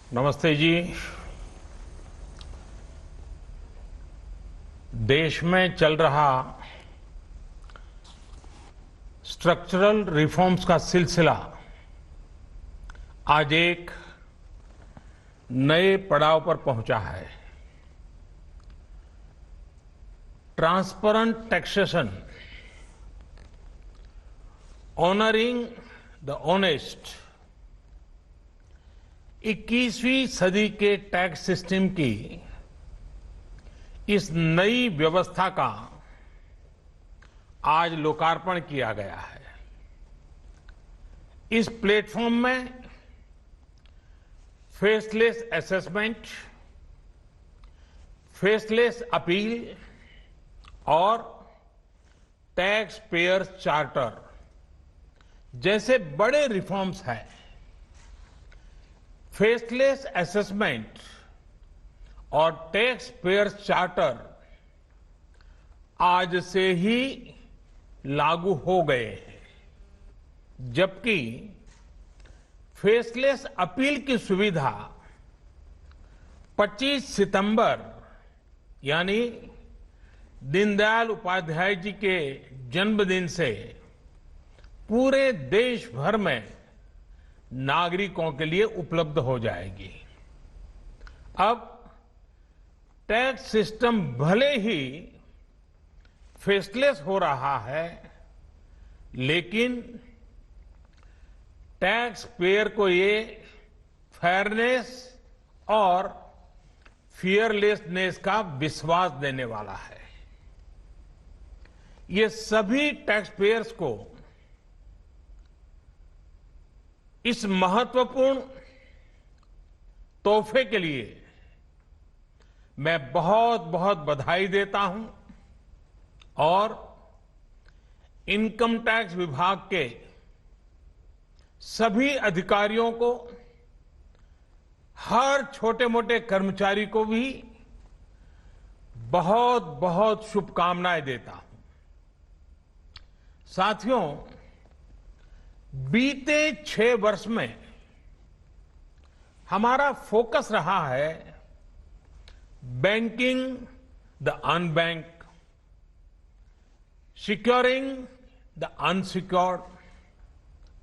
नमस्ते जी। देश में चल रहा स्ट्रक्चरल रिफॉर्म्स का सिलसिला आज एक नए पड़ाव पर पहुंचा है। Transparent taxation, honouring the honest, 21वीं सदी के टैक्स सिस्टम की इस नई व्यवस्था का आज लोकार्पण किया गया है। इस प्लेटफॉर्म में फेसलेस असेसमेंट, फेसलेस अपील और टैक्स पेयर्स चार्टर जैसे बड़े रिफॉर्म्स हैं। फेसलेस असेसमेंट और टैक्स पेयर्स चार्टर आज से ही लागू हो गए हैं, जबकि फेसलेस अपील की सुविधा 25 सितंबर यानी दीनदयाल उपाध्याय जी के जन्मदिन से पूरे देश भर में नागरिकों के लिए उपलब्ध हो जाएगी। अब टैक्स सिस्टम भले ही फेसलेस हो रहा है, लेकिन टैक्स पेयर को ये फेयरनेस और फियरलेसनेस का विश्वास देने वाला है। ये सभी टैक्स पेयर्स को इस महत्वपूर्ण तोहफे के लिए मैं बहुत बहुत बधाई देता हूं और इनकम टैक्स विभाग के सभी अधिकारियों को, हर छोटे मोटे कर्मचारी को भी बहुत बहुत शुभकामनाएं देता हूं। साथियों, बीते 6 वर्ष में हमारा फोकस रहा है banking the unbanked, securing the unsecured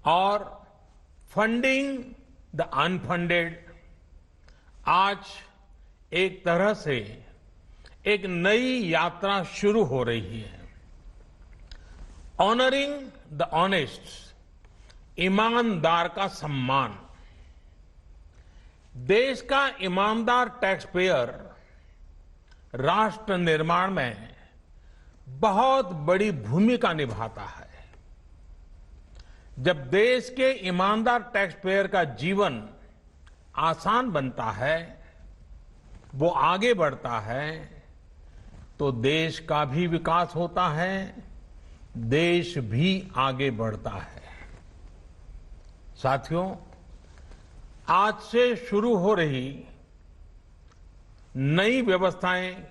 और फंडिंग द अनफंडेड। आज एक तरह से एक नई यात्रा शुरू हो रही है। ऑनरिंग द ऑनेस्ट, ईमानदार का सम्मान। देश का ईमानदार टैक्स पेयर राष्ट्र निर्माण में बहुत बड़ी भूमिका निभाता है। जब देश के ईमानदार टैक्स पेयर का जीवन आसान बनता है, वो आगे बढ़ता है, तो देश का भी विकास होता है, देश भी आगे बढ़ता है। साथियों, आज से शुरू हो रही नई व्यवस्थाएं,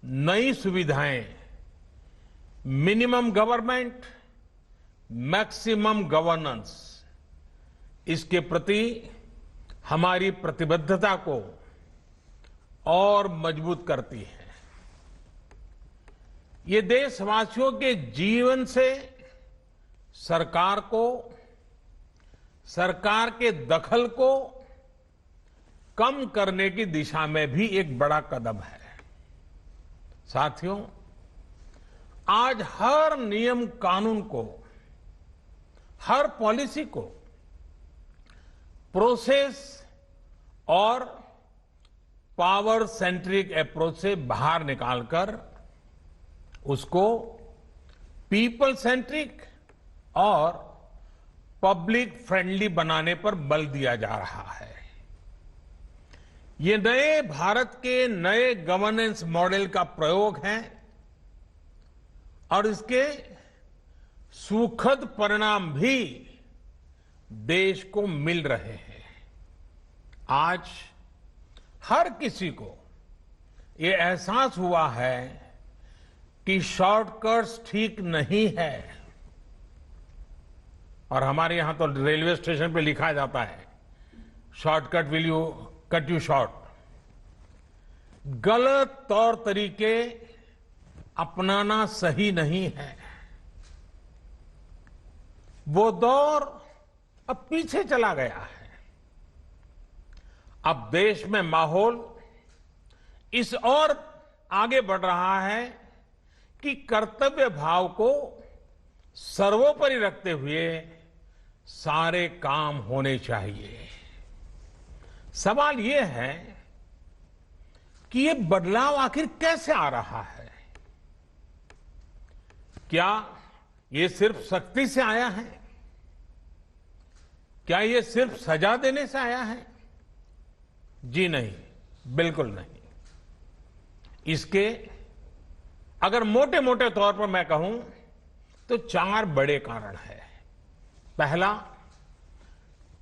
नई सुविधाएं मिनिमम गवर्नमेंट, मैक्सिमम गवर्नेंस, इसके प्रति हमारी प्रतिबद्धता को और मजबूत करती है। ये देशवासियों के जीवन से सरकार को, सरकार के दखल को कम करने की दिशा में भी एक बड़ा कदम है। साथियों, आज हर नियम कानून को, हर पॉलिसी को प्रोसेस और पावर सेंट्रिक अप्रोच से बाहर निकालकर उसको पीपल सेंट्रिक और पब्लिक फ्रेंडली बनाने पर बल दिया जा रहा है। ये नए भारत के नए गवर्नेंस मॉडल का प्रयोग है और इसके सुखद परिणाम भी देश को मिल रहे हैं। आज हर किसी को ये एहसास हुआ है कि शॉर्टकट्स ठीक नहीं है। और हमारे यहां तो रेलवे स्टेशन पे लिखा जाता है shortcut will you cut you short. गलत तौर तरीके अपनाना सही नहीं है। वो दौर अब पीछे चला गया है। अब देश में माहौल इस ओर आगे बढ़ रहा है कि कर्तव्य भाव को सर्वोपरि रखते हुए सारे काम होने चाहिए। सवाल ये है कि ये बदलाव आखिर कैसे आ रहा है? क्या ये सिर्फ सख्ती से आया है? क्या ये सिर्फ सजा देने से आया है? जी नहीं, बिल्कुल नहीं। इसके अगर मोटे मोटे तौर पर मैं कहूं तो 4 बड़े कारण हैं। पहला,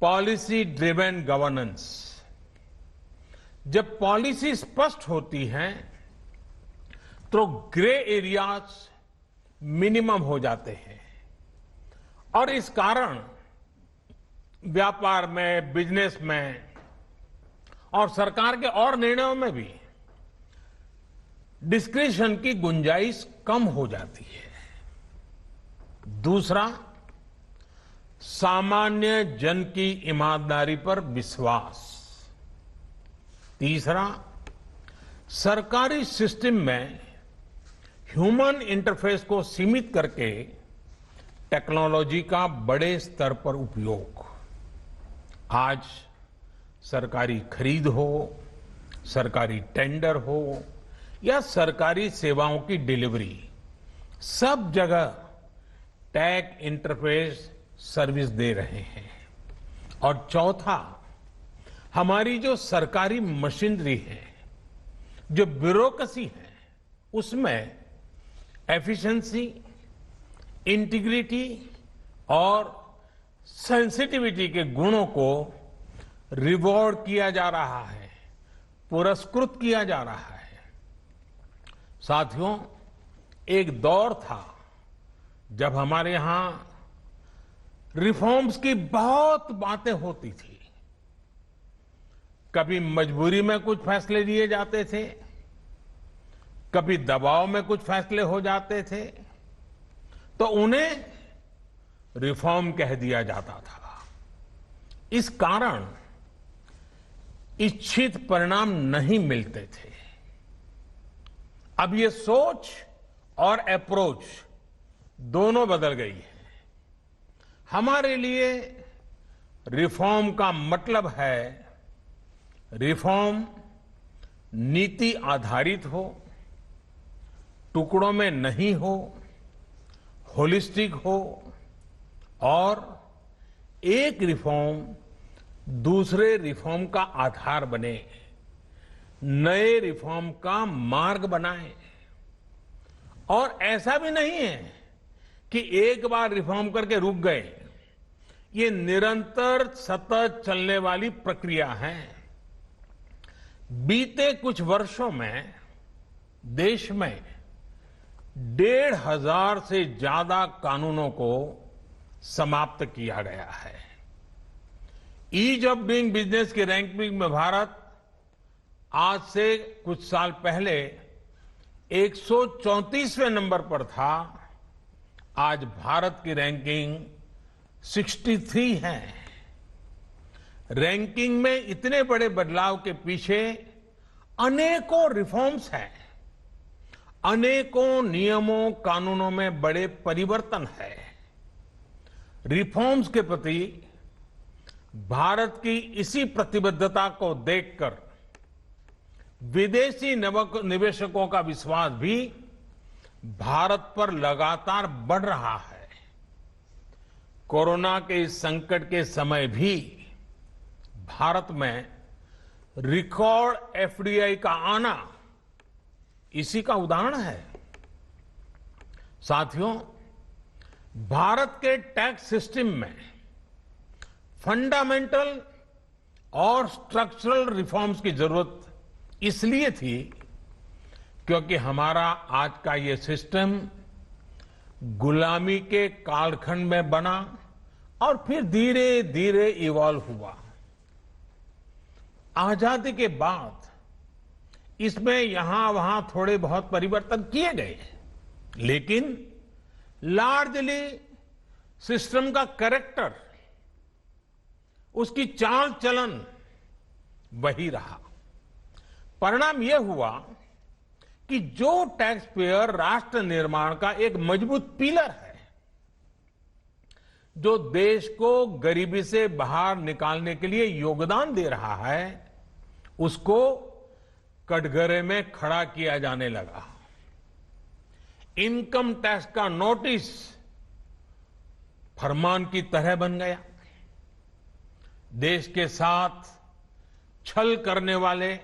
पॉलिसी ड्रिवन गवर्नेंस। जब पॉलिसी स्पष्ट होती है तो ग्रे एरियाज मिनिमम हो जाते हैं और इस कारण व्यापार में, बिजनेस में और सरकार के और निर्णयों में भी डिस्क्रिशन की गुंजाइश कम हो जाती है। दूसरा, सामान्य जन की ईमानदारी पर विश्वास। तीसरा, सरकारी सिस्टम में ह्यूमन इंटरफेस को सीमित करके टेक्नोलॉजी का बड़े स्तर पर उपयोग। आज सरकारी खरीद हो, सरकारी टेंडर हो या सरकारी सेवाओं की डिलीवरी, सब जगह टेक इंटरफेस सर्विस दे रहे हैं। और चौथा, हमारी जो सरकारी मशीनरी है, जो ब्यूरोक्रेसी है, उसमें एफिशिएंसी, इंटीग्रिटी और सेंसिटिविटी के गुणों को रिवॉर्ड किया जा रहा है, पुरस्कृत किया जा रहा है। साथियों, एक दौर था जब हमारे यहां रिफॉर्म्स की बहुत बातें होती थी। कभी मजबूरी में कुछ फैसले लिए जाते थे, कभी दबाव में कुछ फैसले हो जाते थे, तो उन्हें रिफॉर्म कह दिया जाता था। इस कारण इच्छित परिणाम नहीं मिलते थे। अब ये सोच और अप्रोच दोनों बदल गई है। हमारे लिए रिफॉर्म का मतलब है रिफॉर्म नीति आधारित हो, टुकड़ों में नहीं हो, होलिस्टिक हो और एक रिफॉर्म दूसरे रिफॉर्म का आधार बने, नए रिफॉर्म का मार्ग बनाए। और ऐसा भी नहीं है कि एक बार रिफॉर्म करके रुक गए। ये निरंतर सतत चलने वाली प्रक्रिया है। बीते कुछ वर्षों में देश में 1,500 से ज्यादा कानूनों को समाप्त किया गया है। ईज ऑफ डूइंग बिजनेस की रैंकिंग में भारत आज से कुछ साल पहले 134वें नंबर पर था। आज भारत की रैंकिंग 63 है। रैंकिंग में इतने बड़े बदलाव के पीछे अनेकों रिफॉर्म्स हैं, अनेकों नियमों कानूनों में बड़े परिवर्तन है। रिफॉर्म्स के प्रति भारत की इसी प्रतिबद्धता को देखकर विदेशी निवेशकों का विश्वास भी भारत पर लगातार बढ़ रहा है। कोरोना के इस संकट के समय भी भारत में रिकॉर्ड एफडीआई का आना इसी का उदाहरण है। साथियों, भारत के टैक्स सिस्टम में फंडामेंटल और स्ट्रक्चरल रिफॉर्म्स की जरूरत इसलिए थी क्योंकि हमारा आज का ये सिस्टम गुलामी के कालखंड में बना और फिर धीरे धीरे इवॉल्व हुआ। आजादी के बाद इसमें यहां वहां थोड़े बहुत परिवर्तन किए गए, लेकिन लार्जली सिस्टम का कैरेक्टर, उसकी चाल चलन वही रहा। परिणाम यह हुआ कि जो टैक्स पेयर राष्ट्र निर्माण का एक मजबूत पिलर है, जो देश को गरीबी से बाहर निकालने के लिए योगदान दे रहा है, उसको कटघरे में खड़ा किया जाने लगा। इनकम टैक्स का नोटिस फरमान की तरह बन गया। देश के साथ छल करने वाले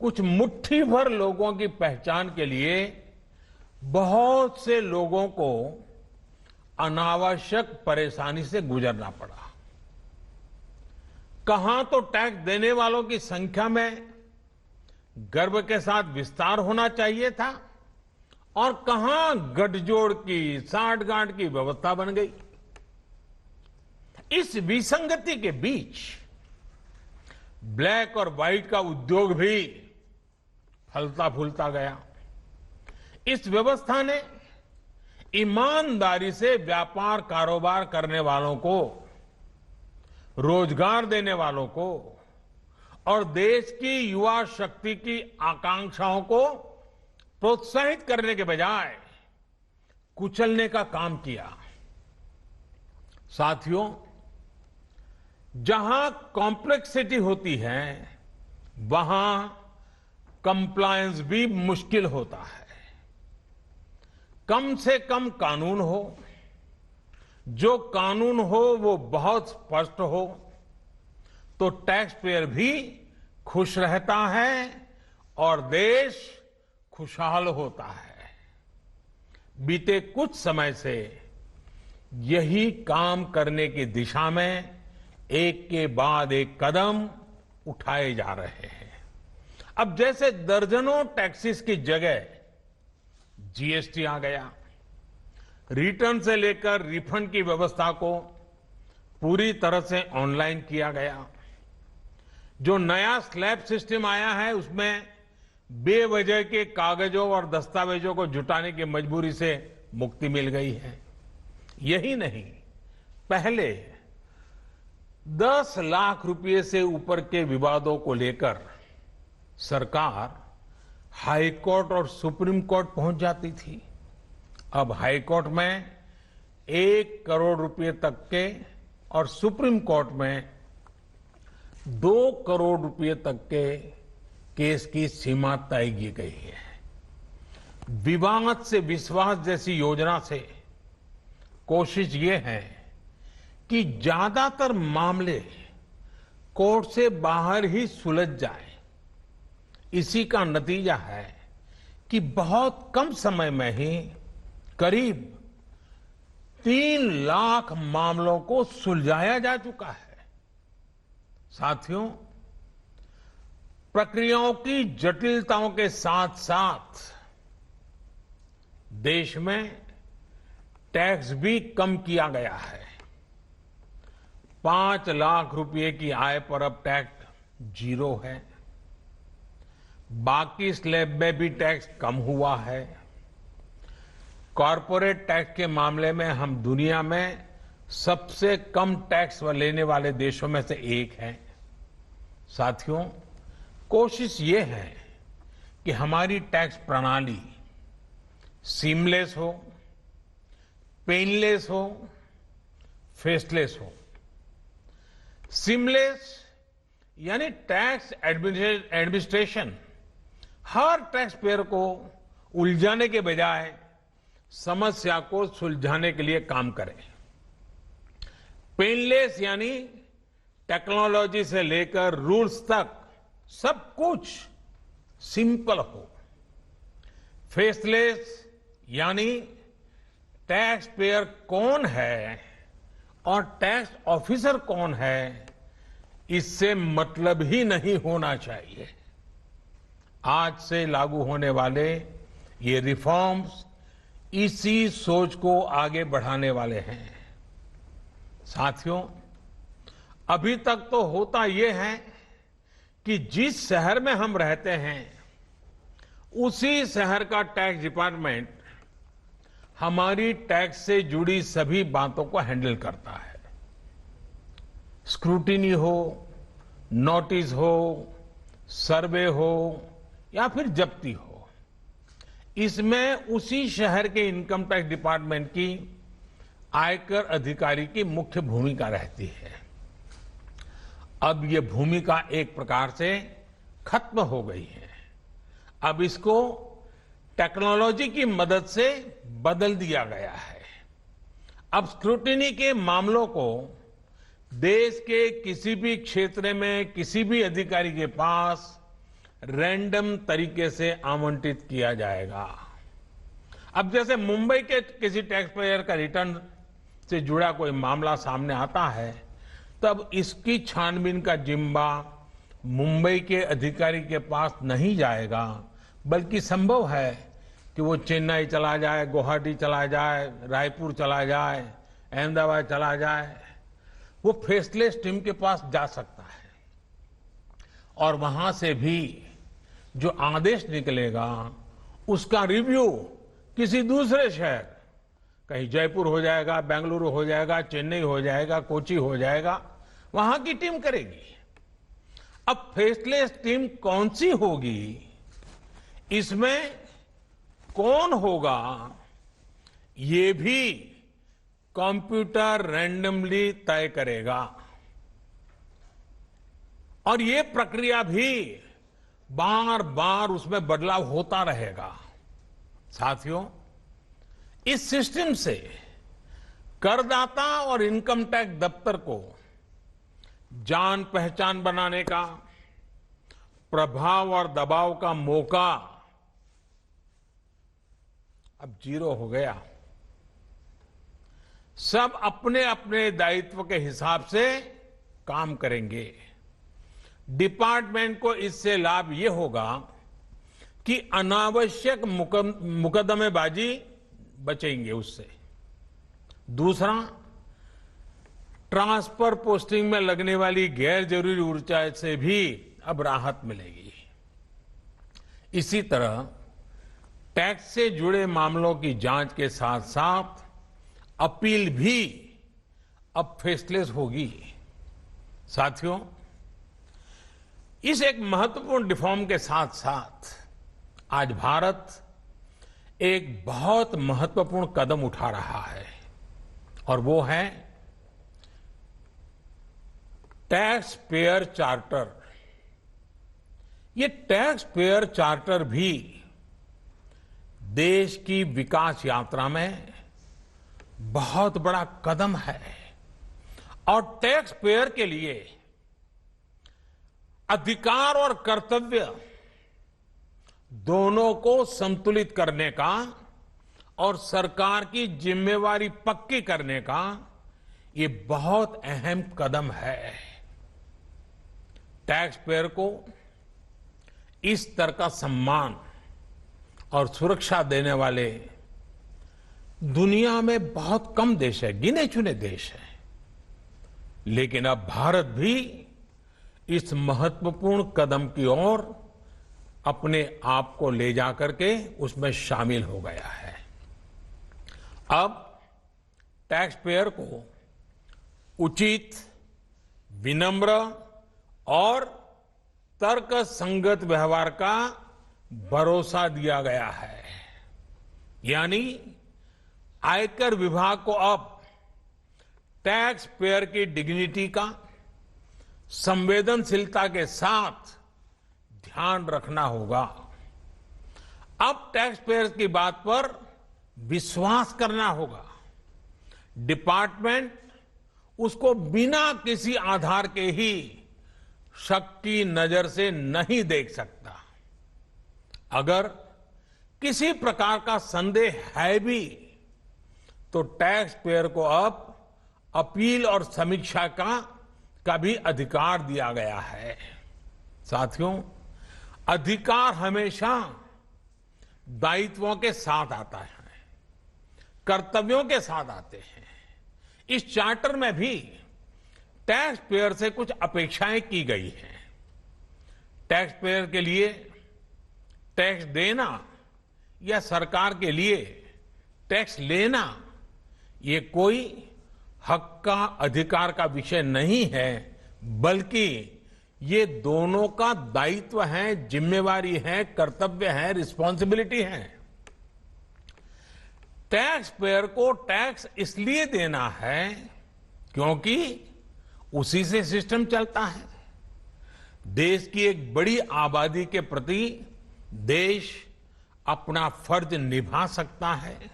कुछ मुट्ठी भर लोगों की पहचान के लिए बहुत से लोगों को अनावश्यक परेशानी से गुजरना पड़ा। कहां तो टैक्स देने वालों की संख्या में गर्व के साथ विस्तार होना चाहिए था, और कहां गठजोड़ की, साठगांठ की व्यवस्था बन गई। इस विसंगति के बीच ब्लैक और व्हाइट का उद्योग भी फलता फूलता गया। इस व्यवस्था ने ईमानदारी से व्यापार कारोबार करने वालों को, रोजगार देने वालों को और देश की युवा शक्ति की आकांक्षाओं को प्रोत्साहित करने के बजाय कुचलने का काम किया। साथियों, जहां कॉम्प्लेक्सिटी होती है, वहां कंप्लायंस भी मुश्किल होता है। कम से कम कानून हो, जो कानून हो वो बहुत स्पष्ट हो, तो टैक्स पेयर भी खुश रहता है और देश खुशहाल होता है। बीते कुछ समय से यही काम करने की दिशा में एक के बाद एक कदम उठाए जा रहे हैं। अब जैसे दर्जनों टैक्सेस की जगह जीएसटी आ गया, रिटर्न से लेकर रिफंड की व्यवस्था को पूरी तरह से ऑनलाइन किया गया। जो नया स्लैब सिस्टम आया है, उसमें बेवजह के कागजों और दस्तावेजों को जुटाने की मजबूरी से मुक्ति मिल गई है। यही नहीं, पहले 10 लाख रुपए से ऊपर के विवादों को लेकर सरकार हाई कोर्ट और सुप्रीम कोर्ट पहुंच जाती थी। अब हाई कोर्ट में 1 करोड़ रुपए तक के और सुप्रीम कोर्ट में 2 करोड़ रुपए तक के केस की सीमा तय की गई है। विवाद से विश्वास जैसी योजना से कोशिश ये है कि ज्यादातर मामले कोर्ट से बाहर ही सुलझ जाए। इसी का नतीजा है कि बहुत कम समय में ही करीब 3 लाख मामलों को सुलझाया जा चुका है। साथियों, प्रक्रियाओं की जटिलताओं के साथ साथ देश में टैक्स भी कम किया गया है। 5 लाख रुपए की आय पर अब टैक्स 0 है। बाकी स्लैब में भी टैक्स कम हुआ है। कॉरपोरेट टैक्स के मामले में हम दुनिया में सबसे कम टैक्स लेने वाले देशों में से एक हैं। साथियों, कोशिश ये है कि हमारी टैक्स प्रणाली सीमलेस हो, पेनलेस हो, फेसलेस हो। सीमलेस यानी टैक्स एडमिनिस्ट्रेशन हर टैक्स पेयर को उलझाने के बजाय समस्या को सुलझाने के लिए काम करे। पेनलेस यानी टेक्नोलॉजी से लेकर रूल्स तक सब कुछ सिंपल हो। फेसलेस यानी टैक्स पेयर कौन है और टैक्स ऑफिसर कौन है, इससे मतलब ही नहीं होना चाहिए। आज से लागू होने वाले ये रिफॉर्म्स इसी सोच को आगे बढ़ाने वाले हैं। साथियों, अभी तक तो होता ये है कि जिस शहर में हम रहते हैं उसी शहर का टैक्स डिपार्टमेंट हमारी टैक्स से जुड़ी सभी बातों को हैंडल करता है। स्क्रूटिनी हो, नोटिस हो, सर्वे हो या फिर जब्ती हो, इसमें उसी शहर के इनकम टैक्स डिपार्टमेंट की आयकर अधिकारी की मुख्य भूमिका रहती है। अब ये भूमिका एक प्रकार से खत्म हो गई है। अब इसको टेक्नोलॉजी की मदद से बदल दिया गया है। अब स्क्रूटिनी के मामलों को देश के किसी भी क्षेत्र में किसी भी अधिकारी के पास रैंडम तरीके से आवंटित किया जाएगा। अब जैसे मुंबई के किसी टैक्स पेयर का रिटर्न से जुड़ा कोई मामला सामने आता है, तब इसकी छानबीन का जिम्मा मुंबई के अधिकारी के पास नहीं जाएगा, बल्कि संभव है कि वो चेन्नई चला जाए, गुवाहाटी चला जाए, रायपुर चला जाए, अहमदाबाद चला जाए, वो फेसलेस टीम के पास जा सकता है और वहां से भी जो आदेश निकलेगा उसका रिव्यू किसी दूसरे शहर, कहीं जयपुर हो जाएगा, बेंगलुरु हो जाएगा, चेन्नई हो जाएगा, कोची हो जाएगा, वहां की टीम करेगी। अब फेसलेस टीम कौन सी होगी, इसमें कौन होगा, ये भी कंप्यूटर रैंडमली तय करेगा और ये प्रक्रिया भी बार बार उसमें बदलाव होता रहेगा। साथियों, इस सिस्टम से करदाता और इनकम टैक्स दफ्तर को जान पहचान बनाने का, प्रभाव और दबाव का मौका अब जीरो हो गया। सब अपने अपने दायित्व के हिसाब से काम करेंगे। डिपार्टमेंट को इससे लाभ ये होगा कि अनावश्यक मुकदमेबाजी बचेंगे उससे। दूसरा, ट्रांसफर पोस्टिंग में लगने वाली गैर जरूरी ऊर्जा से भी अब राहत मिलेगी। इसी तरह टैक्स से जुड़े मामलों की जांच के साथ साथ अपील भी अब फेसलेस होगी। साथियों, इस एक महत्वपूर्ण रिफॉर्म के साथ साथ आज भारत एक बहुत महत्वपूर्ण कदम उठा रहा है और वो है टैक्स पेयर चार्टर। ये टैक्स पेयर चार्टर भी देश की विकास यात्रा में बहुत बड़ा कदम है और टैक्स पेयर के लिए अधिकार और कर्तव्य दोनों को संतुलित करने का और सरकार की जिम्मेवारी पक्की करने का ये बहुत अहम कदम है। टैक्स पेयर को इस स्तर का सम्मान और सुरक्षा देने वाले दुनिया में बहुत कम देश है, गिने चुने देश हैं। लेकिन अब भारत भी इस महत्वपूर्ण कदम की ओर अपने आप को ले जाकर के उसमें शामिल हो गया है। अब टैक्स पेयर को उचित, विनम्र और तर्क संगत व्यवहार का भरोसा दिया गया है। यानी आयकर विभाग को अब टैक्स पेयर की डिग्निटी का संवेदनशीलता के साथ ध्यान रखना होगा। अब टैक्स पेयर की बात पर विश्वास करना होगा। डिपार्टमेंट उसको बिना किसी आधार के ही शक की नजर से नहीं देख सकता। अगर किसी प्रकार का संदेह है भी तो टैक्स पेयर को अब अपील और समीक्षा का भी अधिकार दिया गया है। साथियों, अधिकार हमेशा दायित्वों के साथ आता है, कर्तव्यों के साथ आते हैं। इस चार्टर में भी टैक्स पेयर से कुछ अपेक्षाएं की गई हैं। टैक्स पेयर के लिए टैक्स देना या सरकार के लिए टैक्स लेना ये कोई हक का अधिकार का विषय नहीं है, बल्कि ये दोनों का दायित्व है, जिम्मेवारी है, कर्तव्य है, रिस्पॉन्सिबिलिटी है। टैक्स पेयर को टैक्स इसलिए देना है क्योंकि उसी से सिस्टम चलता है। देश की एक बड़ी आबादी के प्रति देश अपना फर्ज निभा सकता है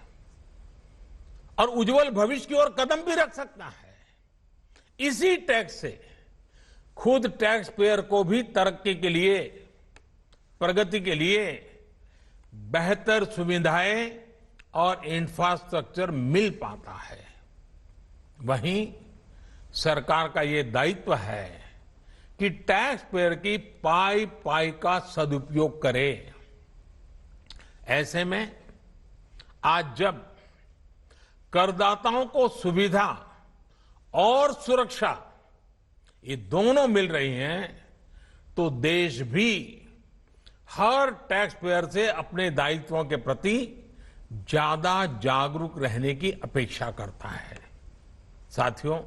और उज्जवल भविष्य की ओर कदम भी रख सकता है। इसी टैक्स से खुद टैक्स पेयर को भी तरक्की के लिए, प्रगति के लिए बेहतर सुविधाएं और इंफ्रास्ट्रक्चर मिल पाता है। वहीं सरकार का ये दायित्व है कि टैक्स पेयर की पाई पाई का सदुपयोग करे। ऐसे में आज जब करदाताओं को सुविधा और सुरक्षा ये दोनों मिल रही हैं, तो देश भी हर टैक्स पेयर से अपने दायित्वों के प्रति ज्यादा जागरूक रहने की अपेक्षा करता है। साथियों,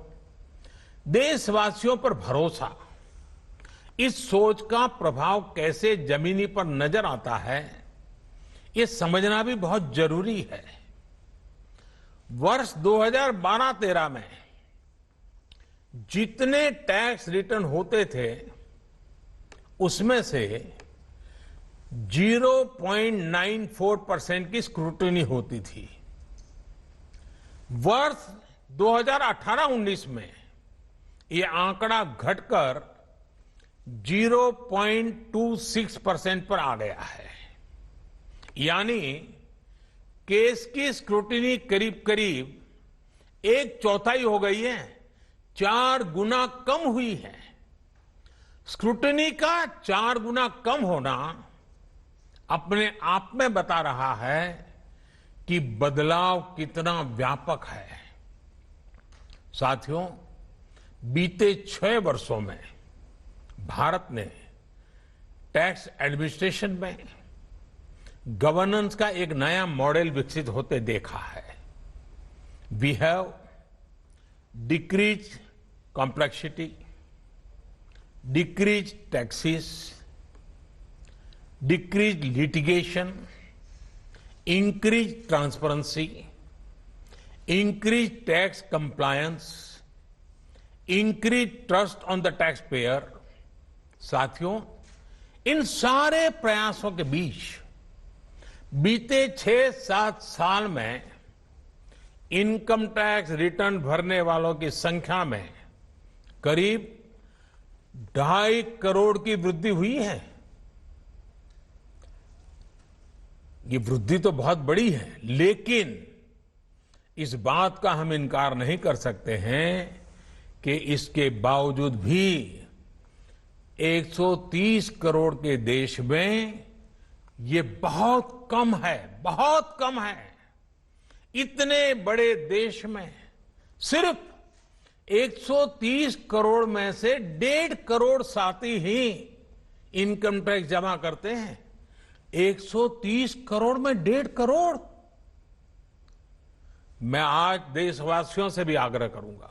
देशवासियों पर भरोसा, इस सोच का प्रभाव कैसे जमीनी पर नजर आता है, ये समझना भी बहुत जरूरी है। वर्ष 2012-13 में जितने टैक्स रिटर्न होते थे उसमें से 0.94% की स्क्रूटनी होती थी। वर्ष 2018-19 में ये आंकड़ा घटकर 0.26% पर आ गया है। यानी केस की स्क्रूटनी करीब करीब 1/4 हो गई है, 4 गुना कम हुई है। स्क्रूटनी का 4 गुना कम होना अपने आप में बता रहा है कि बदलाव कितना व्यापक है। साथियों, बीते 6 वर्षों में भारत ने टैक्स एडमिनिस्ट्रेशन में गवर्नेंस का एक नया मॉडल विकसित होते देखा है। We have decrease complexity, decrease taxes, decrease litigation, increase transparency, increase tax compliance, increase trust on the taxpayer. साथियों, इन सारे प्रयासों के बीच बीते 6-7 साल में इनकम टैक्स रिटर्न भरने वालों की संख्या में करीब 2.5 करोड़ की वृद्धि हुई है। ये वृद्धि तो बहुत बड़ी है, लेकिन इस बात का हम इनकार नहीं कर सकते हैं कि इसके बावजूद भी 130 करोड़ के देश में ये बहुत कम है, बहुत कम है। इतने बड़े देश में सिर्फ 130 करोड़ में से 1.5 करोड़ साथी ही इनकम टैक्स जमा करते हैं। 130 करोड़ में 1.5 करोड़। मैं आज देशवासियों से भी आग्रह करूंगा,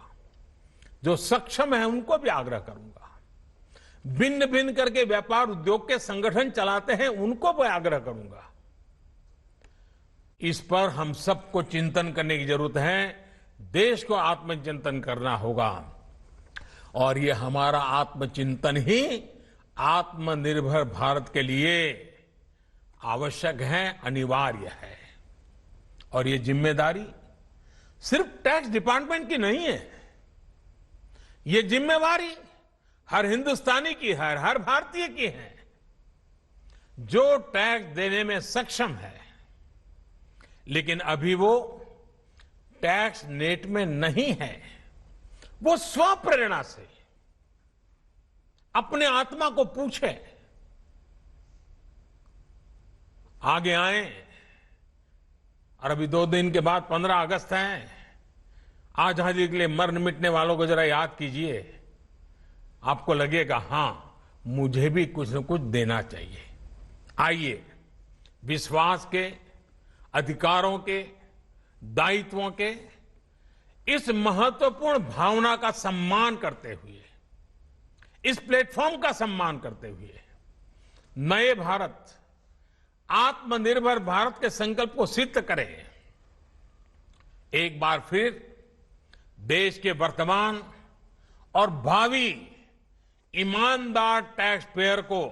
जो सक्षम है उनको भी आग्रह करूंगा, भिन्न भिन्न करके व्यापार उद्योग के संगठन चलाते हैं उनको भी आग्रह करूंगा। इस पर हम सबको चिंतन करने की जरूरत है। देश को आत्मचिंतन करना होगा और ये हमारा आत्मचिंतन ही आत्मनिर्भर भारत के लिए आवश्यक है, अनिवार्य है। और ये जिम्मेदारी सिर्फ टैक्स डिपार्टमेंट की नहीं है, ये जिम्मेवारी हर हिंदुस्तानी की है, हर भारतीय की है जो टैक्स देने में सक्षम है, लेकिन अभी वो टैक्स नेट में नहीं है। वो स्वप्रेरणा से अपने आत्मा को पूछे, आगे आए। और अभी 2 दिन के बाद 15 अगस्त है। आजादी के लिए मरने मिटने वालों को जरा याद कीजिए। आपको लगेगा, हां, मुझे भी कुछ न कुछ देना चाहिए। आइए विश्वास के, अधिकारों के, दायित्वों के इस महत्वपूर्ण भावना का सम्मान करते हुए, इस प्लेटफॉर्म का सम्मान करते हुए नए भारत, आत्मनिर्भर भारत के संकल्प को सिद्ध करें। एक बार फिर देश के वर्तमान और भावी ईमानदार टैक्स पेयर को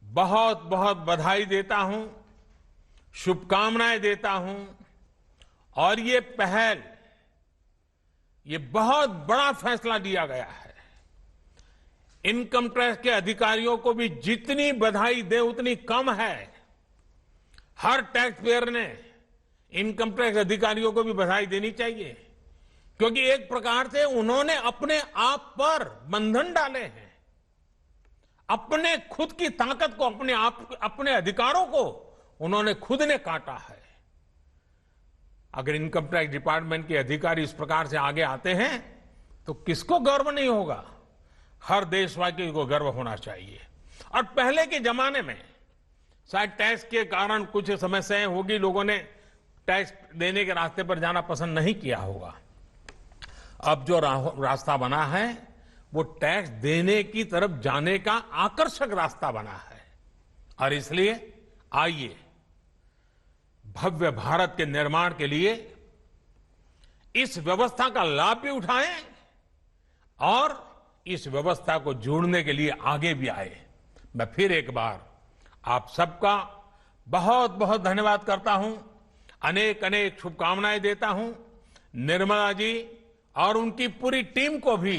बहुत बहुत बधाई देता हूं, शुभकामनाएं देता हूं। और ये पहल, ये बहुत बड़ा फैसला लिया गया है। इनकम टैक्स के अधिकारियों को भी जितनी बधाई दे उतनी कम है। हर टैक्स पेयर ने इनकम टैक्स अधिकारियों को भी बधाई देनी चाहिए, क्योंकि एक प्रकार से उन्होंने अपने आप पर बंधन डाले हैं। अपने खुद की ताकत को, अपने अधिकारों को उन्होंने खुद ने काटा है। अगर इनकम टैक्स डिपार्टमेंट के अधिकारी इस प्रकार से आगे आते हैं तो किसको गर्व नहीं होगा। हर देशवासी को गर्व होना चाहिए। और पहले के जमाने में शायद टैक्स के कारण कुछ समस्याएं होगी, लोगों ने टैक्स देने के रास्ते पर जाना पसंद नहीं किया होगा। अब जो रास्ता बना है वो टैक्स देने की तरफ जाने का आकर्षक रास्ता बना है। और इसलिए आइए भव्य भारत के निर्माण के लिए इस व्यवस्था का लाभ भी उठाएं और इस व्यवस्था को जोड़ने के लिए आगे भी आए। मैं फिर एक बार आप सबका बहुत बहुत धन्यवाद करता हूं, अनेक अनेक शुभकामनाएं देता हूं। निर्मला जी और उनकी पूरी टीम को भी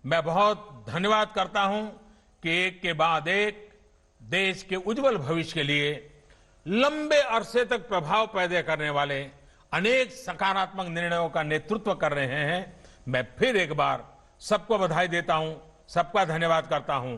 मैं बहुत धन्यवाद करता हूं कि एक के बाद एक देश के उज्जवल भविष्य के लिए लंबे अरसे तक प्रभाव पैदा करने वाले अनेक सकारात्मक निर्णयों का नेतृत्व कर रहे हैं। मैं फिर एक बार सबको बधाई देता हूं, सबका धन्यवाद करता हूं।